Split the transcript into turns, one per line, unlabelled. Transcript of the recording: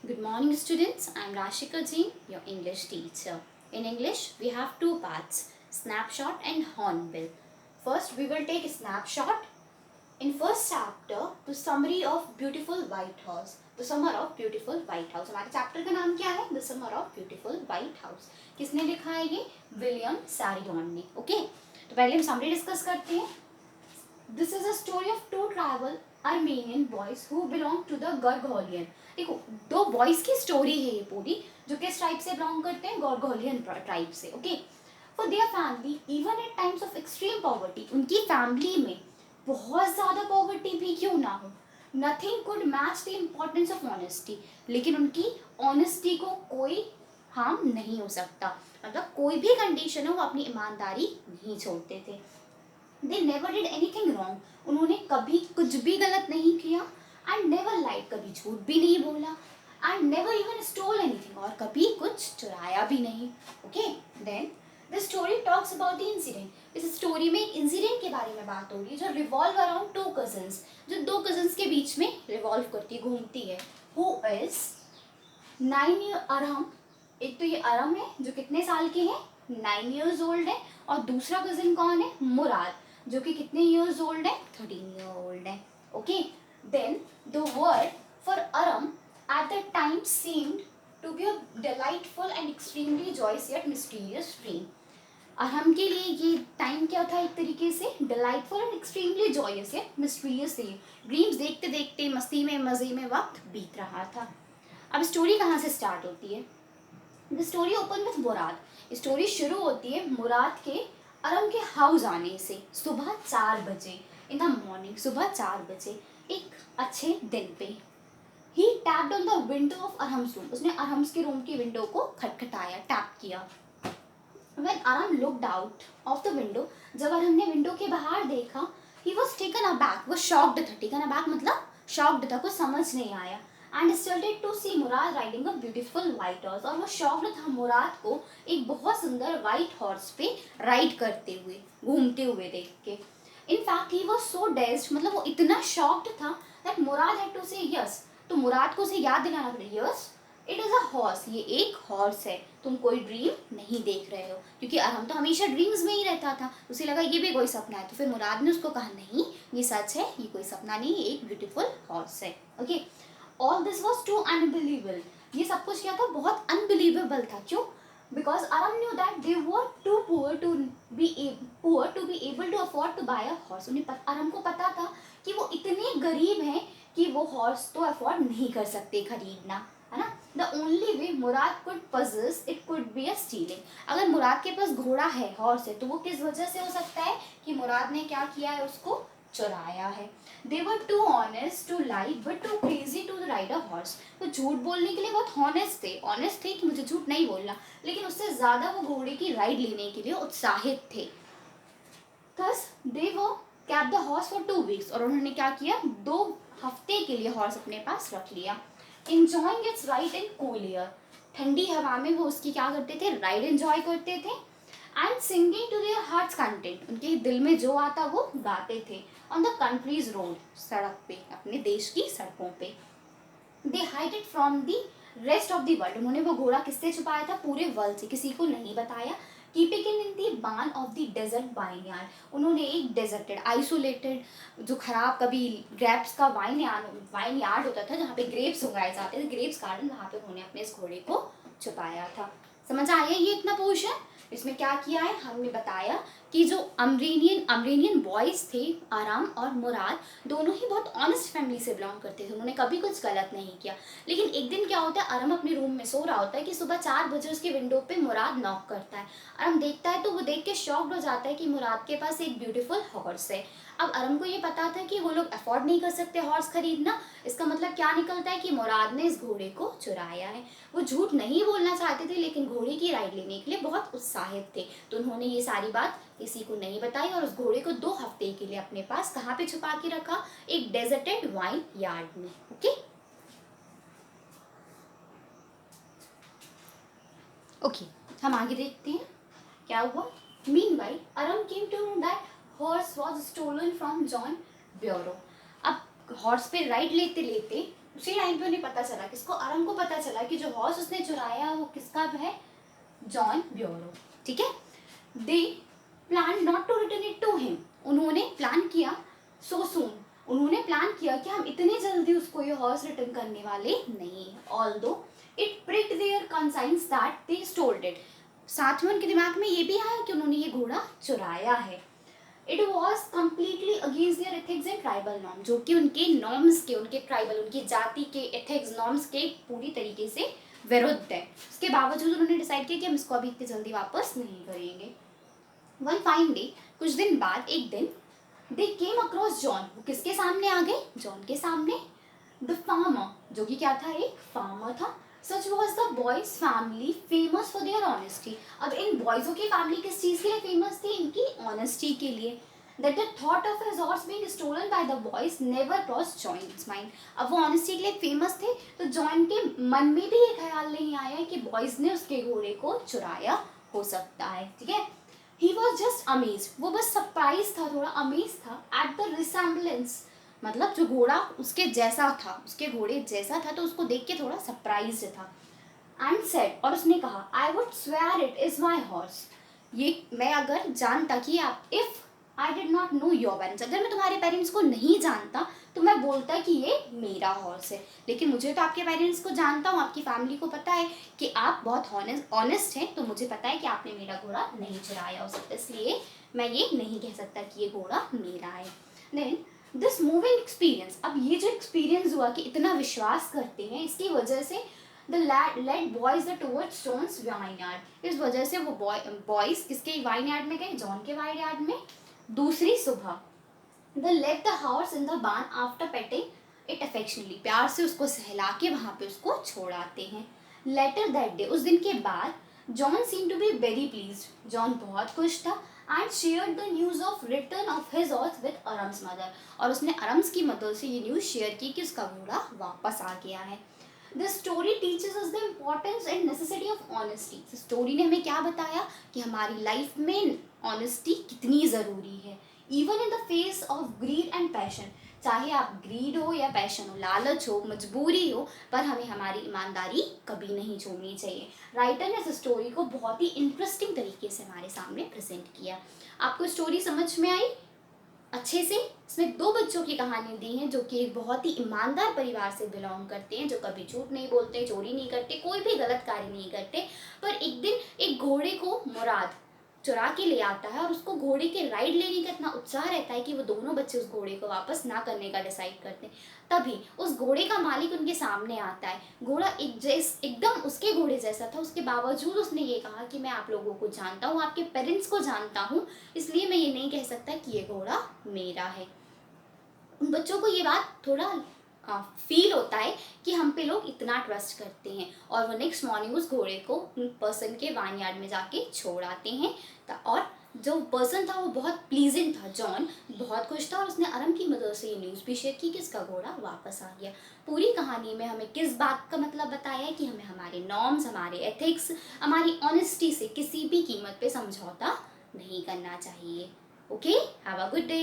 Good morning, students. I'm Rashika Jain, your English teacher. In English, we have two parts, snapshot and hornbill. First, we will take a snapshot. In first chapter, the summary of beautiful white house. The summer of beautiful white house. हमारे chapter का नाम क्या है? The summer of beautiful white house. किसने लिखा है ये? William Saridon ने. ओके, तो पहले हम समरी डिस्कस करते हैं. This is a story of two tribal Armenian boys who belong to the Gargolian. देखो, दो बॉयज की स्टोरी है ये पूरी, जो किस ट्राइब से बिलोंग करते हैं? गॉर्गोलियन ट्राइब से. Okay, for their family even at times of extreme poverty, उनकी फैमिली में बहुत ज़्यादा पॉवर्टी भी क्यों ना हो, nothing could match the importance of honesty. लेकिन उनकी ऑनेस्टी को कोई हार्म नहीं हो सकता, मतलब कोई भी कंडीशन हो वो अपनी ईमानदारी नहीं छोड़ते थे. They never did anything wrong. उन्होंने कभी कुछ भी गलत नहीं किया. And never lied, कभी झूठ भी नहीं बोला. And never even stole anything, और कभी कुछ चुराया भी नहीं. Okay, then the story talks about the incident. इस स्टोरी में एक इंसिडेंट के बारे में बात हो रही है जो रिवॉल्व अराउंड टू कजन्स, जो दो कजन्स के बीच में रिवॉल्व करती घूमती है. Who is 9 year Arham. एक तो ये अरहम है जो कितने साल के हैं? 9 years old है. और दूसरा कजन कौन है? मुराद, जो कि कितने ईयर्स ओल्ड है? 13 ईयर ओल्ड है. Okay, then the world for Aram at the time seemed to be a delightful and extremely joyous yet mysterious dream. Arham के लिए ये टाइम क्या था? एक तरीके से delightful and extremely joyous yet mysterious dreams देखते देखते मस्ती में मजे में वक्त बीत रहा था. अब स्टोरी कहाँ से स्टार्ट होती है? The story open with Murad. Story शुरू होती है मुराद के अरम के हाउस आने से. सुबह 4 बजे इन द मॉर्निंग, सुबह 4 बजे एक अच्छे दिन पे. He tapped on the window of Arham's room. उसने अरहम्स के रूम की विंडो को खटखटाया, टैप किया. When Arham looked out of the window, जब अरहम ने विंडो के बाहर देखा, ही वॉज टेकन अबैक. वो शॉक्ड था. टेकन अबैक मतलब शॉक्ड था, कुछ समझ नहीं आया. And started to see Mourad riding a beautiful white horse. और वो शॉक्ड था मुराद को एक बहुत सुंदर व्हाइट हॉर्स पे राइड करते हुए, घूमते हुए देख के. In fact he was so dazed, मतलब वो इतना शॉक्ड था दैट मुराद हैड टू से यस. तो मुराद को उसे याद दिलाना पड़ा, yes it is a horse, ये एक हॉर्स है, तुम कोई ड्रीम नहीं देख रहे हो. क्योंकि अरहम तो हमेशा ड्रीम्स में ही रहता था, उसे लगा ये भी कोई सपना है. तो फिर मुराद ने उसको कहा नहीं ये सच है, ये कोई सपना नहीं, ये एक ब्यूटीफुल हॉर्स है. Okay, all this was too unbelievable. ये सब कुछ क्या था? बहुत अनबिलीवेबल था. क्यों? Because Aram knew that they were too poor to be able to afford to buy a horse. Aram को पता था कि वो इतने गरीब हैं कि वो हॉर्स तो अफोर्ड नहीं कर सकते खरीदना, है ना. The only way Murad could possesses it could be a stealing. अगर मुराद के पास घोड़ा है, हॉर्स है, तो वो किस वजह से हो सकता है? कि मुराद ने क्या किया है? उसको चुराया है. They were too honest to lie but too crazy to ride a horse. तो झूठ बोलने के लिए बहुत ऑनेस्ट थे कि मुझे झूठ नहीं बोलना, लेकिन उससे ज़्यादा वो घोड़े की राइड लेने के लिए उत्साहित थे. Thus they were kept the horse for 2 weeks. और उन्होंने क्या किया? 2 हफ्ते के लिए हॉर्स अपने पास रख लिया. Enjoying its ride in cool air. ठंडी हवा में वो उसकी क्या करते थे? राइड एंजॉय करते थे. And singing to their hearts content. उनके दिल में जो आता वो गाते थे. ऑन द कंट्रीज रोड, सड़क पे, अपने देश की सड़कों पे. They hide it from the rest of the world. उन्होंने वो घोड़ा किससे छुपाया था? पूरे वर्ल्ड से, किसी को नहीं बताया. कीपिंग इन द बान ऑफ द डेजर्ट वाइनयार्ड. उन्होंने एक डेजर्टेड, आइसोलेटेड, जो खराब, कभी ग्रेप्स का वाइन यार्ड होता था जहाँ पे ग्रेप्स उगाए जाते थे, ग्रेप्स गार्डन, वहाँ पे उन्होंने अपने इस घोड़े को छुपाया था. समझ आया ये इतना पोर्शन? इसमें क्या किया है? हमने बताया कि जो अमरेनियन बॉयज़ थे, आराम और मुराद, दोनों ही बहुत ऑनेस्ट फैमिली से बिलोंग करते थे. उन्होंने कभी कुछ गलत नहीं किया. लेकिन एक दिन क्या होता है, आराम अपने रूम में सो रहा होता है कि सुबह 4 बजे उसके विंडो पे मुराद नॉक करता है. आराम देखता है तो वो देख के शॉक्ड हो जाता है कि मुराद के पास एक ब्यूटीफुल हॉर्स है. अब अरम को ये पता था कि वो लोग अफोर्ड नहीं कर सकते हॉर्स खरीदना. इसका मतलब क्या निकलता है? कि मुराद ने इस घोड़े को चुराया है. वो झूठ नहीं बोलना चाहते थे, लेकिन घोड़े की राइड लेने के लिए बहुत उत्साहित थे. तो उन्होंने ये सारी बात किसी को नहीं बताई और उस घोड़े को 2 हफ्ते के लिए अपने पास कहाँ पे छुपा के रखा? एक डेजर्टेड वाइन यार्ड में. ओके ओके, हम आगे देखते हैं क्या हुआ. Meanwhile Aram came to know that horse was stolen from John Byro. अब हॉर्स पे राइड लेते लेते उसी टाइम पे उन्हें पता चला, किसको, अरम को पता चला कि जो हॉर्स उसने चुराया वो किसका है, जॉन ब्यूरो, ठीक है। They plan not to return it to him, उन्होंने प्लान किया, सो सून, उन्होंने प्लान किया कि हम इतने जल्दी उसको ये हॉर्स रिटर्न करने वाले नहीं हैं। Although it pricked their conscience that they stoled it, साथ में उनके दिमाग में ये भी आया कि उन्होंने ये घोड़ा चुराया है। It was completely against their ethics and tribal norm, जो कि उनके नॉर्म्स के, उनके ट्राइबल, उनकी जाति के एथिक्स नॉर्म्स के पूरी तरीके से विरुद्ध है। उसके बावजूद उन्होंने डिसाइड किया कि हम इसको अभी इतनी जल्दी वापस नहीं करेंगे। वन फाइन डे, कुछ दिन बाद, एक दिन, दे केम अक्रॉस जॉन, वो किसके सामने आ गए, जॉन के सामने। द फार्मर, जो कि क्या था, एक फार्मर था। सच was the boys family famous for their honesty, अब इन बॉयजों की फैमिली किस चीज़ के लिए फेमस थी, इनकी ऑनेस्टी के लिए। That the thought of his horse being stolen by the boys never cross John's mind, अब वो ऑनेस्टी के लिए फेमस थे, तो जॉन के मन में भी ये ख्याल नहीं आया कि बॉयज ने उसके घोड़े को चुराया हो सकता है, ठीक है। ही वॉज जस्ट अमेज, वो बस सरप्राइज था, थोड़ा अमेज था, एट द रिसेम्बलेंस, मतलब जो घोड़ा उसके जैसा था, उसके घोड़े जैसा था, तो उसको देख के थोड़ा सरप्राइज था। एंड सेड, और उसने कहा, I would swear it is my horse, ये मैं अगर जानता कि आप, if I did not know your parents, अगर मैं तुम्हारे पेरेंट्स को नहीं जानता तो मैं बोलता कि ये मेरा हॉर्स है, लेकिन मुझे तो आपके पेरेंट्स को जानता हूँ, आपकी फैमिली को पता है कि आप बहुत ऑनेस्ट हैं, तो मुझे पता है कि आपने मेरा घोड़ा नहीं चुराया हो सकता, इसलिए मैं ये नहीं कह सकता कि ये घोड़ा मेरा है। देन दिस मूविंग एक्सपीरियंस, अब ये जो एक्सपीरियंस हुआ कि इतना विश्वास करते हैं, इसकी वजह से the led boys the towards John's vineyard, इस वजह से वो बॉयज किसके वाइनयार्ड में गए, जॉन के वाइनयार्ड में। दूसरी सुबह, they let the horse in the barn after petting it affectionately, प्यार से उसको सहला के वहाँ पे उसको छोड़ाते हैं। लेटर दैट डे, उस दिन के बाद, John seem to be very pleased, John बहुत खुश था, and share the news of return of his horse with Aram's mother, और उसने अरम्स की मदर से ये न्यूज़ शेयर की कि उसका घोड़ा वापस आ गया है। This story teaches us the importance and necessity of honesty, story ने हमें क्या बताया कि हमारी लाइफ में ऑनेस्टी कितनी ज़रूरी है, even in the face of grid and passion, चाहे आप ग्रीड हो या पैशन हो, लालच हो, मजबूरी हो, पर हमें हमारी ईमानदारी कभी नहीं छोड़नी चाहिए। राइटर ने इस स्टोरी को बहुत ही इंटरेस्टिंग तरीके से हमारे सामने प्रेजेंट किया। आपको स्टोरी समझ में आई अच्छे से? इसमें दो बच्चों की कहानी दी है जो कि एक बहुत ही ईमानदार परिवार से बिलोंग करते हैं, जो कभी झूठ नहीं बोलते, चोरी नहीं करते, कोई भी गलत कार्य नहीं करते, पर एक दिन एक घोड़े को मुराद चुरा के ले आता है, और उसको घोड़े के राइड लेने का इतना उत्साह रहता है कि वो दोनों बच्चे उस घोड़े को वापस ना करने का डिसाइड करते हैं। तभी उस घोड़े का मालिक उनके सामने आता है। घोड़ा एकदम उसके घोड़े जैसा था, उसके बावजूद उसने ये कहा कि मैं आप लोगों को जानता हूँ, आपके पेरेंट्स को जानता हूँ, इसलिए मैं ये नहीं कह सकता कि ये घोड़ा मेरा है। उन बच्चों को ये बात थोड़ा फील होता है कि हम पे लोग इतना ट्रस्ट करते हैं, और वो नेक्स्ट मॉर्निंग उस घोड़े को पर्सन के वाइनयार्ड में जाके छोड़ आते हैं। और जो पर्सन था वो बहुत प्लीजेंट था, जॉन बहुत खुश था, और उसने अरम की मदद से ये न्यूज़ भी शेयर की कि उसका घोड़ा वापस आ गया। पूरी कहानी में हमें किस बात का मतलब बताया है कि हमें हमारे नॉर्म्स, हमारे एथिक्स, हमारी ऑनेस्टी से किसी भी कीमत पे समझौता नहीं करना चाहिए। Okay, have a good day.